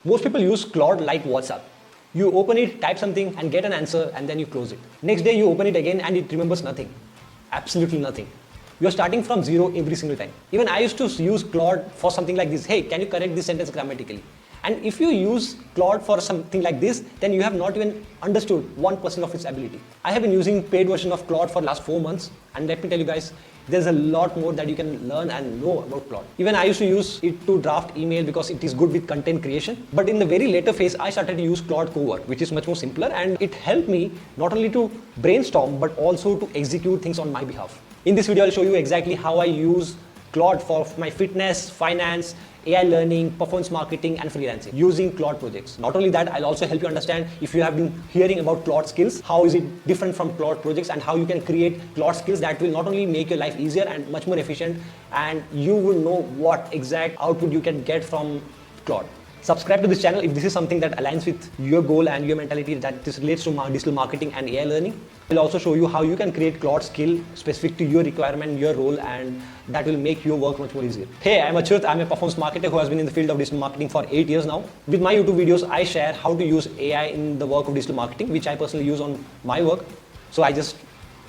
Most people use Claude like WhatsApp. You open it, type something and get an answer and then you close it. Next day you open it again and it remembers nothing. Absolutely nothing. You're starting from zero every single time. Even I used to use Claude for something like this. Hey, can you correct this sentence grammatically? And if you use Claude for something like this, then you have not even understood 1% of its ability. I have been using paid version of Claude for the last 4 months, and let me tell you guys, there's a lot more that you can learn and know about Claude. Even I used to use it to draft email because it is good with content creation. But in the very later phase, I started to use Claude Cowork, which is much more simpler, and it helped me not only to brainstorm, but also to execute things on my behalf. In this video, I'll show you exactly how I use Claude for my fitness, finance, AI learning, performance marketing, and freelancing using Claude Projects. Not only that, I'll also help you understand if you have been hearing about Claude Skills, how is it different from Claude Projects, and how you can create Claude Skills that will not only make your life easier and much more efficient, and you will know what exact output you can get from Claude. Subscribe to this channel if this is something that aligns with your goal and your mentality that this relates to digital marketing and AI learning. I'll also show you how you can create Claude skill specific to your requirement, your role, and that will make your work much more easier. Hey, I'm Achyut. I'm a performance marketer who has been in the field of digital marketing for 8 years now. With my YouTube videos, I share how to use AI in the work of digital marketing, which I personally use on my work. So I just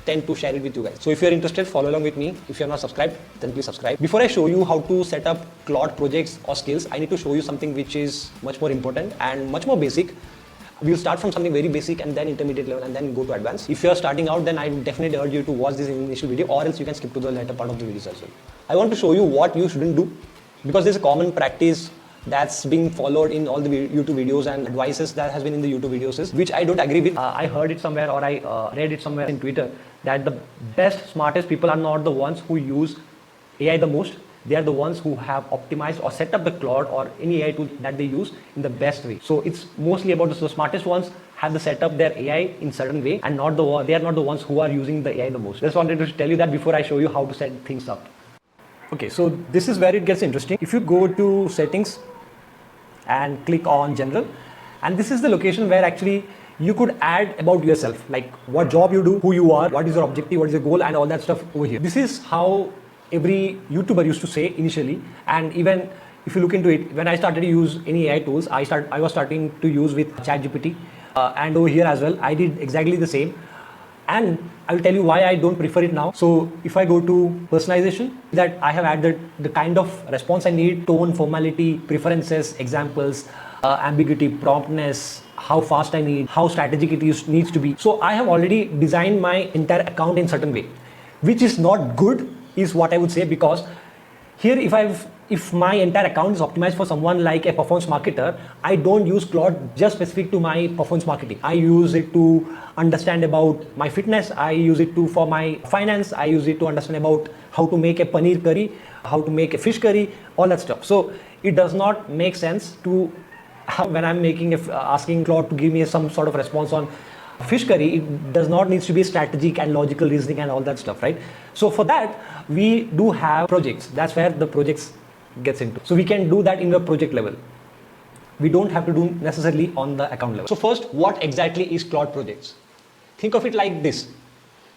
tend to share it with you guys. So if you're interested, follow along with me. If you're not subscribed, then please subscribe. Before I show you how to set up Claude projects or skills, I need to show you something which is much more important and much more basic. We'll start from something very basic and then intermediate level and then go to advanced. If you're starting out, then I definitely urge you to watch this initial video, or else you can skip to the later part of the videos as well. I want to show you what you shouldn't do, because there's a common practice that's being followed in all the YouTube videos and advices that has been in the YouTube videos, which I don't agree with. I heard it somewhere, or I read it somewhere in Twitter, that the best, smartest people are not the ones who use AI the most. They are the ones who have optimized or set up the Claude or any AI tool that they use in the best way. So it's mostly about the smartest ones have the set up their AI in certain way, and they are not the ones who are using the AI the most. Just wanted to tell you that before I show you how to set things up. Okay, so this is where it gets interesting. If you go to settings and click on general, and this is the location where actually you could add about yourself, like what job you do, who you are, what is your objective, what is your goal, and all that stuff over here. This is how every YouTuber used to say initially, and even if you look into it, when I started to use any AI tools, I was starting to use with ChatGPT, and over here as well, I did exactly the same. And I will tell you why I don't prefer it now. So if I go to personalization, that I have added the kind of response I need, tone, formality, preferences, examples, ambiguity, promptness, how fast I need, how strategic it needs to be. So I have already designed my entire account in certain way, which is not good, is what I would say, because here if my entire account is optimized for someone like a performance marketer, I don't use Claude just specific to my performance marketing. I use it to understand about my fitness. I use it for my finance. I use it to understand about how to make a paneer curry, how to make a fish curry, all that stuff. So it does not make sense to when I'm asking Claude to give me some sort of response on fish curry, it does not need to be strategic and logical reasoning and all that stuff, right? So for that, we do have projects. That's where the projects gets into. So we can do that in the project level. We don't have to do necessarily on the account level. So first, what exactly is Claude Projects? Think of it like this.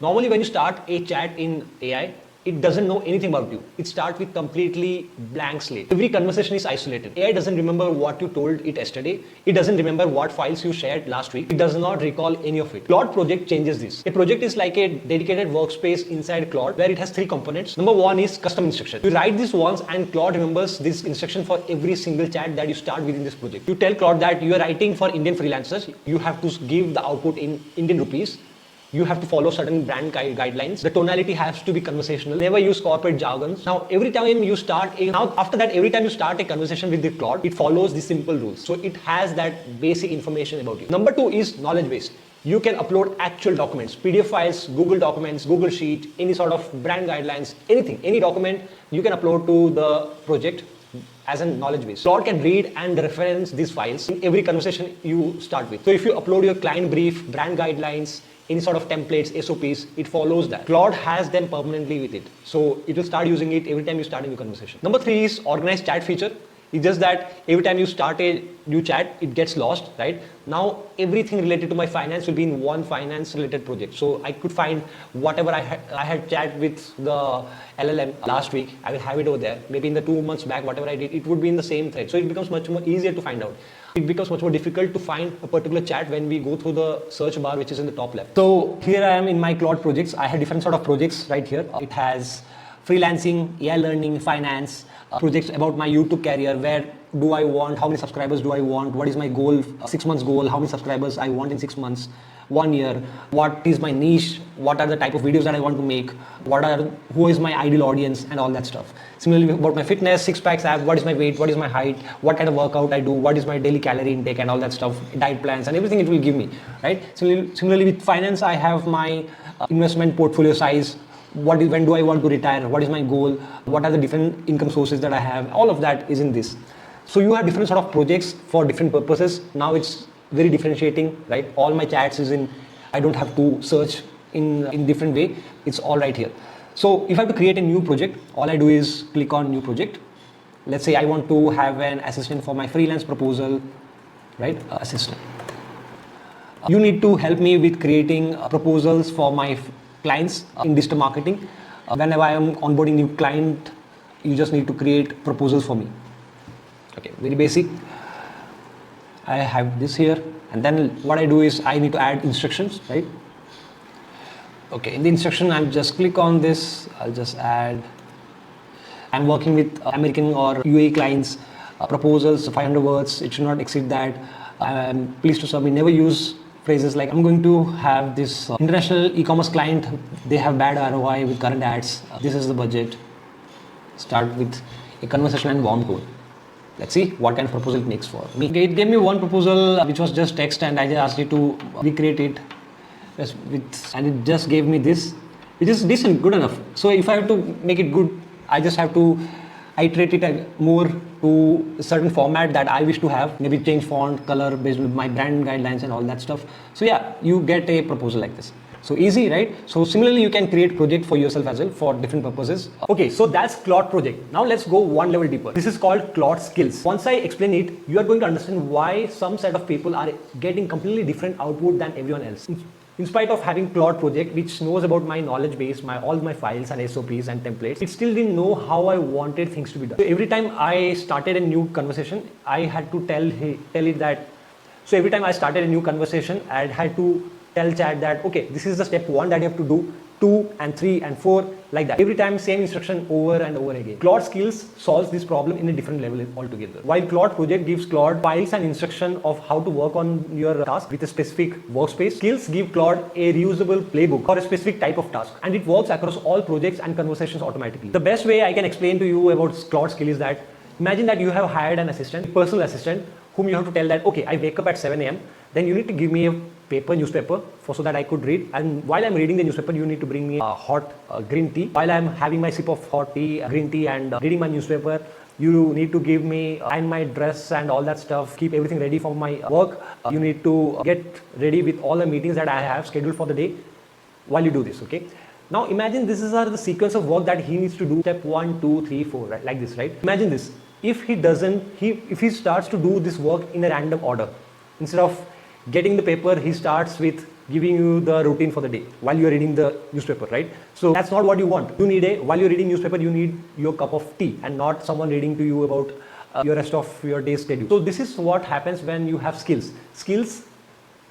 Normally when you start a chat in AI, it doesn't know anything about you. It starts with completely blank slate. Every conversation is isolated. AI doesn't remember what you told it yesterday. It doesn't remember what files you shared last week. It does not recall any of it. Claude Project changes this. A project is like a dedicated workspace inside Claude where it has 3 components. Number 1 is custom instruction. You write this once and Claude remembers this instruction for every single chat that you start within this project. You tell Claude that you are writing for Indian freelancers. You have to give the output in Indian rupees. You have to follow certain brand guidelines. The tonality has to be conversational. Never use corporate jargons. Now, every time you start a conversation with the Claude, it follows the simple rules. So it has that basic information about you. Number 2 is knowledge base. You can upload actual documents, PDF files, Google documents, Google Sheet, any sort of brand guidelines, anything, any document you can upload to the project as a knowledge base. Claude can read and reference these files in every conversation you start with. So if you upload your client brief, brand guidelines, any sort of templates, SOPs, it follows that. Claude has them permanently with it. So it will start using it every time you start a new conversation. Number 3 is organized chat feature. It's just that every time you start a new chat, it gets lost, right? Now, everything related to my finance will be in one finance related project. So I could find whatever I had chat with the LLM last week, I will have it over there. Maybe in the 2 months back, whatever I did, it would be in the same thread. So it becomes much more easier to find out. It becomes much more difficult to find a particular chat when we go through the search bar, which is in the top left. So here I am in my Claude projects. I have different sort of projects right here. It has freelancing, AI learning, finance, projects about my YouTube career. Where do I want? How many subscribers do I want? What is my goal? 6 months goal? How many subscribers I want in 6 months? 1 year? What is my niche? What are the type of videos that I want to make? Who is my ideal audience and all that stuff. Similarly about my fitness, 6-packs app, what is my weight, what is my height, what kind of workout I do, what is my daily calorie intake and all that stuff, diet plans and everything it will give me, right? Similarly with finance, I have my investment portfolio size. When do I want to retire? What is my goal? What are the different income sources that I have? All of that is in this. So you have different sort of projects for different purposes. Now it's very differentiating, right? All my chats is in, I don't have to search in different way. It's all right here. So if I have to create a new project, all I do is click on new project. Let's say I want to have an assistant for my freelance proposal, right? Assistant. You need to help me with creating proposals for my clients in digital marketing. Whenever I am onboarding new client, you just need to create proposals for me. Okay, very basic. I have this here, and then what I do is I need to add instructions, right? Okay, in the instruction, I'll just click on this. I'll just add. I'm working with American or UAE clients. Proposals 500 words. It should not exceed that. I'm pleased to submit. Never use phrases like I'm going to have this international e-commerce client. They have bad ROI with current ads. This is the budget. Start with a conversation and warm tone. Let's see what kind of proposal it makes for me. Okay, it gave me one proposal which was just text, and I just asked it to recreate it. And it just gave me this, which is decent, good enough. So if I have to make it good, I just have to iterate it more to a certain format that I wish to have. Maybe change font, color based on my brand guidelines and all that stuff. So yeah, you get a proposal like this. So easy, right? So similarly, you can create project for yourself as well for different purposes. Okay, so that's Claude Project. Now let's go one level deeper. This is called Claude Skills. Once I explain it, you are going to understand why some set of people are getting completely different output than everyone else. In spite of having Claude Project, which knows about my knowledge base, all my files and SOPs and templates, it still didn't know how I wanted things to be done. So every time I started a new conversation, I had to tell it that. So every time I started a new conversation, I had to tell chat that, okay, this is the step 1 that you have to do, 2 and 3 and 4, like that. Every time same instruction over and over again. Claude Skills solves this problem in a different level altogether. While Claude Project gives Claude files and instruction of how to work on your task with a specific workspace, Skills give Claude a reusable playbook for a specific type of task, and it works across all projects and conversations automatically. The best way I can explain to you about Claude Skill is that imagine that you have hired an assistant, a personal assistant, whom you have to tell that, okay, I wake up at 7 a.m. Then you need to give me a newspaper so that I could read, and while I'm reading the newspaper you need to bring me a hot green tea. While I'm having my sip of hot tea, green tea and reading my newspaper, you need to give me iron my dress and all that stuff, keep everything ready for my work. You need to get ready with all the meetings that I have scheduled for the day while you do this. Okay, now imagine this is the sequence of work that he needs to do, step 1 2 3 4, right? Like this, right? Imagine this. If he starts to do this work in a random order, instead of getting the paper, he starts with giving you the routine for the day while you're reading the newspaper, right? So that's not what you want. While you're reading newspaper, you need your cup of tea and not someone reading to you about your rest of your day's schedule. So this is what happens when you have skills. Skills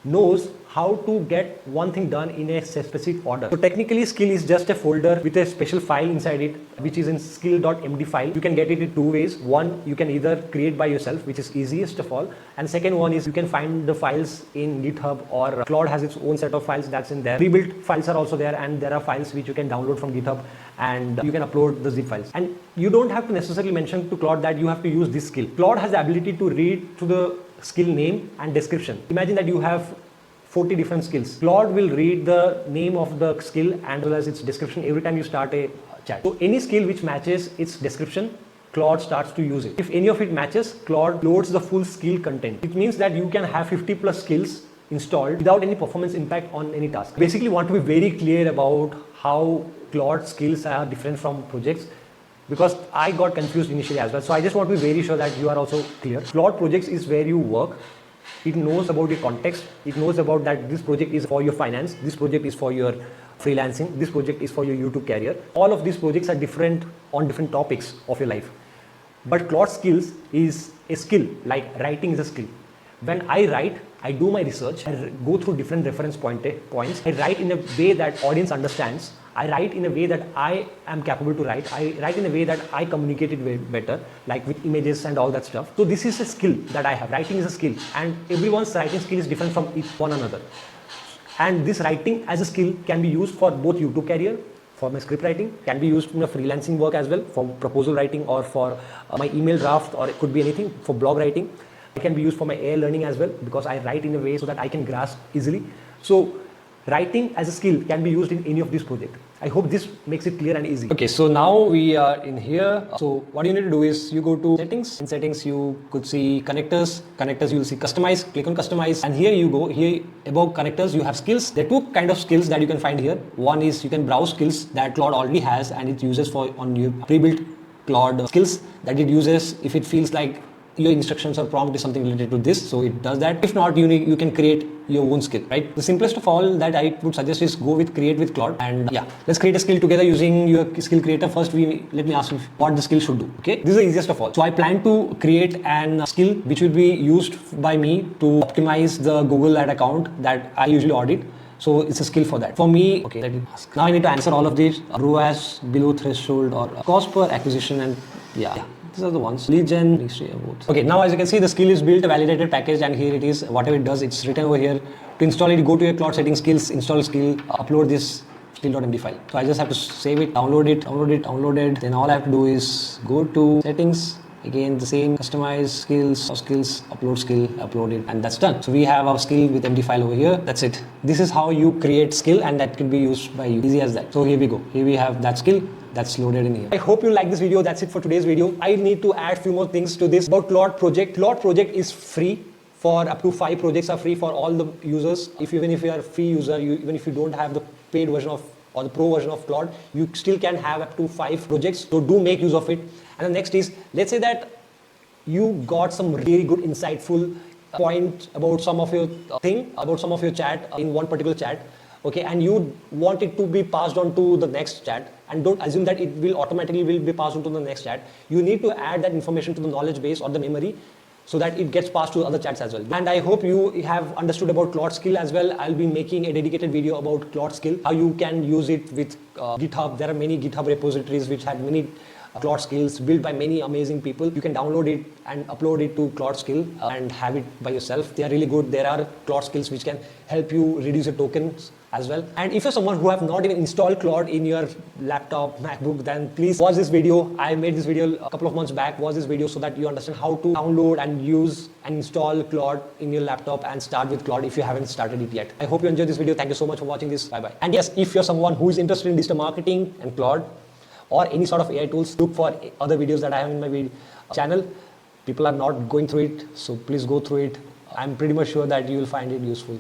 knows how to get one thing done in a specific order. So technically skill is just a folder with a special file inside it, which is in skill.md file. You can get it in 2 ways. One, you can either create by yourself, which is easiest of all. And second one is you can find the files in GitHub, or Claude has its own set of files that's in there. Pre-built files are also there, and there are files which you can download from GitHub and you can upload the zip files. And you don't have to necessarily mention to Claude that you have to use this skill. Claude has the ability to read to the skill name and description. Imagine that you have 40 different skills. Claude will read the name of the skill and as well as its description every time you start a chat. So any skill which matches its description, Claude starts to use it. If any of it matches, Claude loads the full skill content. It means that you can have 50 plus skills installed without any performance impact on any task. Basically want to be very clear about how Claude skills are different from projects, because I got confused initially as well. So I just want to be very sure that you are also clear. Claude Projects is where you work. It knows about your context. It knows about that this project is for your finance. This project is for your freelancing. This project is for your YouTube career. All of these projects are different on different topics of your life. But Claude Skills is a skill, like writing is a skill. When I write, I do my research, I go through different reference points, I write in a way that audience understands, I write in a way that I am capable to write, I write in a way that I communicate it way better, like with images and all that stuff. So this is a skill that I have. Writing is a skill, and everyone's writing skill is different from one another. And this writing as a skill can be used for both YouTube career, for my script writing, can be used in a freelancing work as well, for proposal writing or for my email draft, or it could be anything, for blog writing. It can be used for my AI learning as well, because I write in a way so that I can grasp easily. So writing as a skill can be used in any of these projects. I hope this makes it clear and easy. Okay, so now we are in here. So what you need to do is you go to settings. In settings, you could see connectors. Connectors, you will see customize. Click on customize, and here you go. Here above connectors, you have skills. There are two kind of skills that you can find here. One is you can browse skills that Claude already has, and it uses for on your pre-built Claude skills that it uses if it feels like your instructions or prompt is something related to this, so it does that. If not, you can create your own skill, right? The simplest of all that I would suggest is go with create with Claude, and yeah, let's create a skill together using your skill creator. First, let me ask you what the skill should do. Okay, this is the easiest of all. So I plan to create an skill which will be used by me to optimize the Google ad account that I usually audit. So it's a skill for that. For me, okay, let me ask. Now I need to answer all of these. ROAS, below threshold, or cost per acquisition, and yeah. These are the ones. Lead gen, okay, now as you can see, the skill is built, a validated package, and here it is. Whatever it does, it's written over here. To install it, go to your Claude settings, skills, install skill, upload this skill.md file. So I just have to save it, download it. Then all I have to do is go to settings. Again, the same, customize skills, upload skill, upload it, and that's done. So we have our skill with MD file over here. That's it. This is how you create skill, and that can be used by you. Easy as that. So here we go. Here we have that skill that's loaded in here. I hope you like this video. That's it for today's video. I need to add few more things to this about Claude Project. Claude Project is free. For up to 5 projects are free for all the users. Even if you are a free user, even if you don't have the paid version of or the pro version of Claude, you still can have up to 5 projects. So do make use of it. And the next is, let's say that you got some really good insightful point about some of your about some of your chat in one particular chat. Okay, and you want it to be passed on to the next chat, and don't assume that it will automatically be passed on to the next chat. You need to add that information to the knowledge base or the memory so that it gets passed to other chats as well. And I hope you have understood about Claude Skill as well. I'll be making a dedicated video about Claude Skill, how you can use it with GitHub. There are many GitHub repositories which have many Claude Skills built by many amazing people. You can download it and upload it to Claude Skill and have it by yourself. They are really good. There are Claude Skills which can help you reduce your tokens as well. And if you're someone who have not even installed Claude in your laptop, MacBook, then please watch this video. I made this video a couple of months back. Watch this video so that you understand how to download and use and install Claude in your laptop and start with Claude if you haven't started it yet. I hope you enjoyed this video. Thank you so much for watching this. Bye-bye. And yes, if you're someone who is interested in digital marketing and Claude or any sort of AI tools, look for other videos that I have in my channel. People are not going through it, so please go through it. I'm pretty much sure that you will find it useful.